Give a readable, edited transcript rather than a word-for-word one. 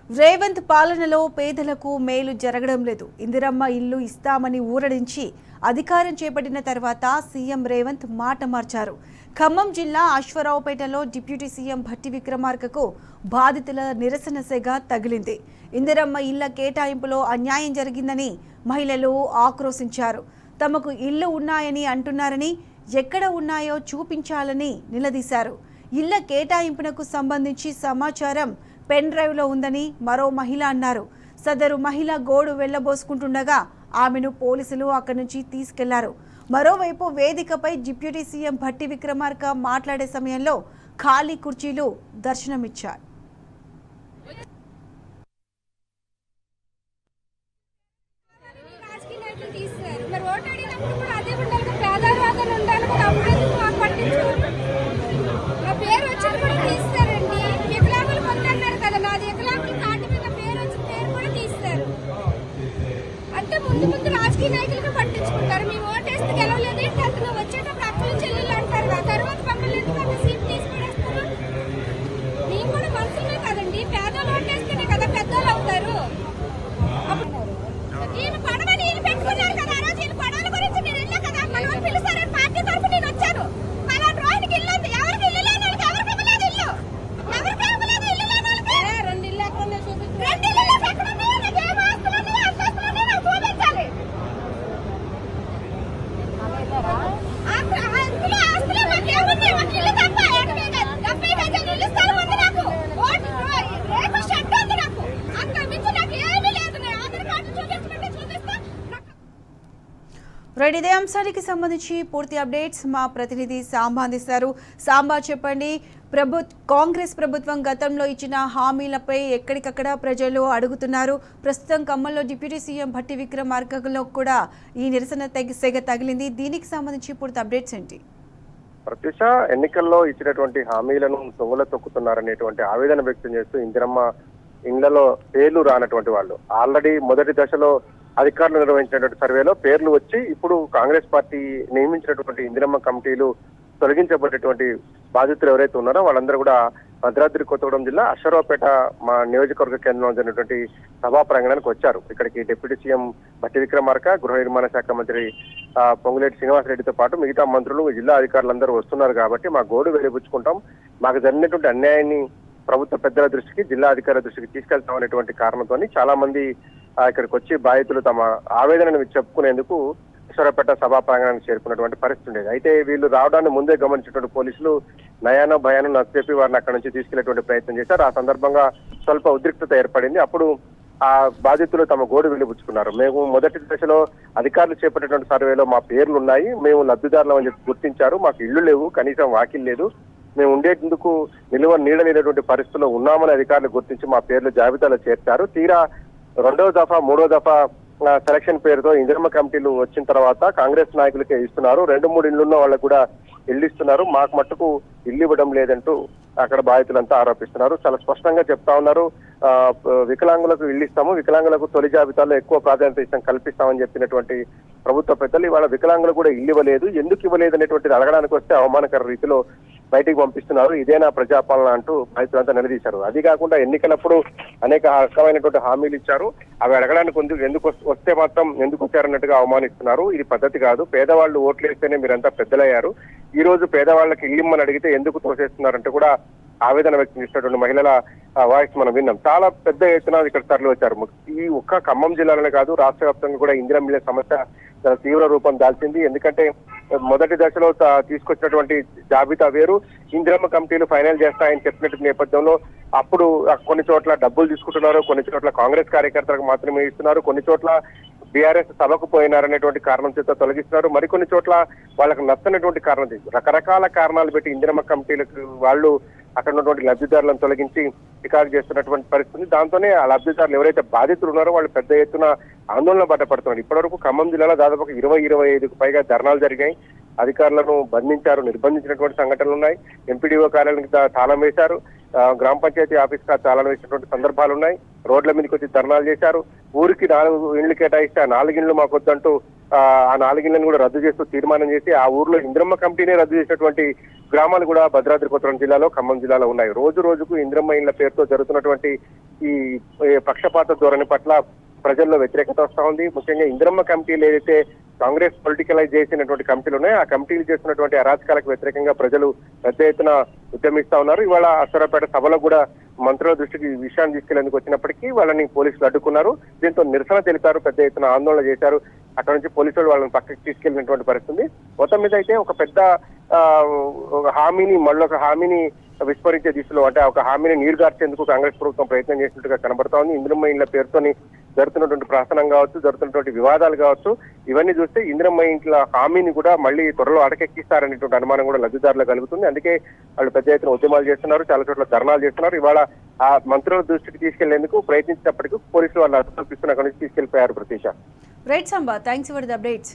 రేవంత్ పాలనలో పేదలకు మేలు జరగడం లేదు. ఇందిరమ్మ ఇల్లు ఇస్తామని ఊరడించి అధికారం చేపట్టిన తర్వాత సీఎం రేవంత్ మాట మార్చారు. ఖమ్మం జిల్లా అశ్వరావుపేటలో డిప్యూటీ సీఎం భట్టి విక్రమార్కకు బాధితుల నిరసన సెగ తగిలింది. ఇందిరమ్మ ఇళ్ల కేటాయింపులో అన్యాయం జరిగిందని మహిళలు ఆక్రోశించారు. తమకు ఇళ్లు ఉన్నాయని అంటున్నారని, ఎక్కడ ఉన్నాయో చూపించాలని నిలదీశారు. ఇళ్ల కేటాయింపునకు సంబంధించి సమాచారం పెన్ డ్రైవ్లో ఉందని మరో మహిళ అన్నారు. సదరు మహిళ గోడు వెళ్లబోసుకుంటుండగా ఆమెను పోలీసులు అక్కడి నుంచి తీసుకెళ్లారు. మరోవైపు వేదికపై డిప్యూటీ సీఎం భట్టి విక్రమార్క మాట్లాడే సమయంలో ఖాళీ కుర్చీలు దర్శనమిచ్చారు. ముందు రాజకీయ నాయకులకు పట్టించుకుంటారు. మేము ఓటేస్తే గెలవలేదు, అతను వచ్చేటప్పుడు అక్కలు చెల్లెలు అంటారు. ఆ తర్వాత మమ్మల్ని ఎందుకు సీట్ తీసుకునేస్తారు? మేము కూడా మనుషులే కదండి. పేదలు ఓటేస్తేనే కదా పెద్దోళ్ళు అవుతారు. ఈయన పడవ నీళ్ళు పెట్టుకున్నారు కదా, ఆ రోజు వీళ్ళు పడవల గురించి నేను వెళ్ళా కదా, మనం పిలుస్తారని పార్టీ తరఫు నేను వచ్చాను. మన డ్రాయింగ్ ఇల్లు ఉంది, ఎవరికి ఇల్లు లేని వాళ్ళకి ఎవరికి ఇవ్వలేదు ఇల్లు, ఎవరికి ఇవ్వలేదు ఇల్లు లేని వాళ్ళకి. రెండు ఇల్లు ఎక్కడ చూపించారు, రెండు ఇల్లు ఎక్కడ ఉన్నాయో నాకు ఏం ఆస్తులు ఉన్నాయో అంతస్తులు ఉన్నాయో నాకు చూపించాలి. అందులో ఆస్తులు మాకు ఏమున్నాయి? ఒక ఇల్లు తప్ప 70 గజాలు ఇల్లు స్థలం ఉంది నాకు, రేపు షెడ్ ఉంది నాకు, అంత మించి నాకు ఏమీ లేదు. నేను ఆధార్ కార్డు చూపించుకుంటే చూపిస్తా. ఇదే అంశానికి సంబంధించి పూర్తి అప్డేట్స్ మా ప్రతినిధి సాంబా అందిస్తారు. సాంబా, చెప్పండి. కాంగ్రెస్ ప్రభుత్వం గతంలో ఇచ్చిన హామీలపై ఎక్కడికక్కడ ప్రజలు అడుగుతున్నారు. ప్రస్తుతం ఖమ్మంలో డిప్యూటీ సీఎం భట్టి విక్రమార్కలో కూడా ఈ నిరసన సెగ తగిలింది. దీనికి సంబంధించి పూర్తి అప్డేట్స్ ఏంటి? ప్రత్యూష, ఎన్నికల్లో ఇచ్చినటువంటి హామీలను తొంగల తొక్కుతున్నారనేటువంటి ఆవేదన వ్యక్తం చేస్తూ ఇందిరమ్మ ఇండ్లలో పేర్లు రానటువంటి వాళ్ళు ఆల్రెడీ మొదటి దశలో అధికారులు నిర్వహించినటువంటి సర్వేలో పేర్లు వచ్చి ఇప్పుడు కాంగ్రెస్ పార్టీ నియమించినటువంటి ఇందిరమ్మ కమిటీలు తొలగించబడేటువంటి బాధితులు ఎవరైతే ఉన్నారో వాళ్ళందరూ కూడా భద్రాద్రి కొత్తగూడెం జిల్లా అశ్వరావుపేట మా నియోజకవర్గ కేంద్రంలో జరిగినటువంటి సభా ప్రాంగణానికి వచ్చారు. ఇక్కడికి డిప్యూటీ సీఎం భట్టి విక్రమార్క, గృహ నిర్మాణ శాఖ మంత్రి పొంగులేటి శ్రీనివాసరెడ్డితో పాటు మిగతా మంత్రులు, జిల్లా అధికారులందరూ వస్తున్నారు కాబట్టి మా గోడు వెలిబుచ్చుకుంటాం, మాకు జరిగినటువంటి అన్యాయాన్ని ప్రభుత్వ పెద్దల దృష్టికి, జిల్లా అధికారుల దృష్టికి తీసుకెళ్తాం అనేటువంటి కారణంతో చాలా మంది ఇక్కడికి వచ్చి బాధితులు తమ ఆవేదనను చెప్పుకునేందుకు అశ్వరావుపేట సభా ప్రాంగణానికి చేరుకున్నటువంటి పరిస్థితి ఉండేది. అయితే వీళ్ళు రావడాన్ని ముందే గమనించినటువంటి పోలీసులు నయానో భయానో నచ్చజెప్పి వారిని అక్కడి నుంచి తీసుకెళ్లేటువంటి ప్రయత్నం చేశారు. ఆ సందర్భంగా స్వల్ప ఉద్రిక్తత ఏర్పడింది. అప్పుడు ఆ బాధితులు తమ గోడు వెలిబుచ్చుకున్నారు. మేము మొదటి దశలో అధికారులు చేపట్టేటువంటి సర్వేలో మా పేర్లు ఉన్నాయి, మేము లబ్ధిదారులం అని చెప్పి గుర్తించారు, మాకు ఇళ్లు లేవు, కనీసం వాకిల్ లేదు, మేము ఉండేందుకు నీడలేనటువంటి పరిస్థితుల్లో ఉన్నామని అధికారులు గుర్తించి మా పేర్లు జాబితాలో చేర్చారు. తీరా రెండవ దఫా, మూడో దఫా సెలక్షన్ పేరుతో ఇందిరమ్మ కమిటీలు వచ్చిన తర్వాత కాంగ్రెస్ నాయకులకే ఇస్తున్నారు, 2-3 ఇళ్లున్న వాళ్ళకు కూడా ఇల్లు ఇస్తున్నారు, మాకు మట్టుకు ఇల్లు ఇవ్వడం లేదంటూ అక్కడ బాధితులంతా ఆరోపిస్తున్నారు. చాలా స్పష్టంగా చెప్తా ఉన్నారు, వికలాంగులకు ఇల్లు ఇస్తాము, వికలాంగులకు తొలి జాబితాలో ఎక్కువ ప్రాధాన్యత ఇస్తాం, కల్పిస్తామని చెప్పినటువంటి ప్రభుత్వ పెద్దలు ఇవాళ వికలాంగులు కూడా ఇల్లు ఇవ్వలేదు, ఎందుకు ఇవ్వలేదు అనేటువంటిది అడగడానికి వస్తే అవమానకర రీతిలో బయటికి పంపిస్తున్నారు, ఇదేనా ప్రజాపాలన అంటూ రైతులంతా నిలదీశారు. అది కాకుండా ఎన్నికలప్పుడు అనేక రకమైనటువంటి హామీలు ఇచ్చారు, అవి అడగడానికి ఎందుకు వస్తే మాత్రం ఎందుకు వచ్చారన్నట్టుగా అవమానిస్తున్నారు. ఇది పద్ధతి కాదు, పేదవాళ్ళు ఓట్లు వేస్తేనే మీరంతా పెద్దలయ్యారు, ఈ రోజు పేదవాళ్ళకి ఇల్లిమ్మని అడిగితే ఎందుకు తోసేస్తున్నారంటే కూడా ఆవేదన వ్యక్తం చేసినటువంటి మహిళల వాయిస్ మనం విన్నాం. చాలా పెద్ద ఎత్తున ఇక్కడ తరలి వచ్చారు. ఈ ఒక్క ఖమ్మం జిల్లాలోనే కాదు, రాష్ట్ర వ్యాప్తంగా కూడా ఇందిరమ్మ ఇళ్ల సమస్య చాలా తీవ్ర రూపం దాల్చింది. ఎందుకంటే మొదటి దశలో తీసుకొచ్చినటువంటి జాబితా వేరు, ఇందిరమ్మ కమిటీలు ఫైనల్ చేస్తాయని చెప్పినట్టు నేపథ్యంలో అప్పుడు కొన్ని చోట్ల డబ్బులు తీసుకుంటున్నారు, కొన్ని చోట్ల కాంగ్రెస్ కార్యకర్తలకు మాత్రమే ఇస్తున్నారు, కొన్ని చోట్ల బీఆర్ఎస్ సభకు పోయినారనేటువంటి కారణం చేత తొలగిస్తున్నారు, మరికొన్ని చోట్ల వాళ్ళకు నచ్చనటువంటి కారణం, రకరకాల కారణాలు పెట్టి ఇందిరమ్మ కమిటీలకు వాళ్ళు అక్కడ ఉన్నటువంటి లబ్ధిదారులను తొలగించి చికాకు చేస్తున్నటువంటి పరిస్థితి. దాంతోనే ఆ లబ్ధిదారులు ఎవరైతే బాధితులు ఉన్నారో వాళ్ళు పెద్ద ఎత్తున ఆందోళన పడ్డపడుతున్నారు. ఇప్పటివరకు ఖమ్మం జిల్లాలో దాదాపు 20-25కు పైగా ధర్నాలు జరిగాయి, అధికారులను బంధించారు, నిర్బంధించినటువంటి సంఘటనలు ఉన్నాయి, ఎంపీడీఓ కార్యాలయానికి తాళం వేశారు, గ్రామ పంచాయతీ ఆఫీస్ కా తాళం వేసినటువంటి సందర్భాలు ఉన్నాయి, రోడ్ల మీదకి వచ్చి ధర్నాలు చేశారు, ఊరికి 4 ఇళ్లు కేటాయిస్తే ఆ 4 ఇళ్లు మాకు వద్దంటూ ఆ 4 ఇళ్లను కూడా రద్దు చేస్తూ తీర్మానం చేసి ఆ ఊర్లో ఇందిరమ్మ కమిటీనే రద్దు చేసినటువంటి గ్రామాలు కూడా భద్రాద్రి కొత్తగూడెం జిల్లాలో, ఖమ్మం జిల్లాలో ఉన్నాయి. రోజు రోజుకు ఇందిరమ్మ ఇళ్ల పేరుతో జరుగుతున్నటువంటి ఈ పక్షపాత ధోరణి పట్ల ప్రజల్లో వ్యతిరేకత వస్తా ఉంది. ముఖ్యంగా ఇందిరమ్మ కమిటీలు ఏదైతే కాంగ్రెస్ పొలిటికలైజ్ చేసినటువంటి కమిటీలు ఉన్నాయో ఆ కమిటీలు చేస్తున్నటువంటి అరాచకాలకు వ్యతిరేకంగా ప్రజలు పెద్ద ఎత్తున ఉద్యమిస్తా ఉన్నారు. ఇవాళ అశ్వరాపేట సభలో కూడా మంత్రుల దృష్టికి ఈ విషయాన్ని తీసుకెళ్లేందుకు వచ్చినప్పటికీ వాళ్ళని పోలీసులు అడ్డుకున్నారు. దీంతో నిరసన తెలిపారు, పెద్ద ఎత్తున ఆందోళన చేశారు. అక్కడ నుంచి పోలీసులు వాళ్ళని పక్కకి తీసుకెళ్లినటువంటి పరిస్థితి. మొత్తం మీద అయితే ఒక పెద్ద హామీని మళ్ళొక హామీని విస్మరించే దిశలో, అంటే ఒక హామీని నీరుగార్చేందుకు కాంగ్రెస్ ప్రభుత్వం ప్రయత్నం చేసినట్టుగా కనబడతా ఉంది. ఇందిరమ్మ ఇండ్ల పేరుతోని జరుగుతున్నటువంటి ప్రహసనం కావచ్చు, జరుగుతున్నటువంటి వివాదాలు కావచ్చు, ఇవన్నీ చూస్తే ఇందిరమ్మ ఇంట్ల హామీని కూడా మళ్ళీ త్వరలో అటకెక్కిస్తారనేటువంటి అనుమానం కూడా లబ్ధిదారులు కలుగుతుంది. అందుకే వాళ్ళు పెద్ద ఎత్తున ఉద్యమాలు చేస్తున్నారు, చాలా చోట్ల ధర్నాలు చేస్తున్నారు. ఇవాళ ఆ మంత్రుల దృష్టికి తీసుకెళ్లేందుకు ప్రయత్నించినప్పటికీ పోలీసులు వాళ్ళు అదుపు కల్పిస్తున్న అక్కడి నుంచి తీసుకెళ్లిపోయారు. Pratisha. Right Samba, thanks for the updates.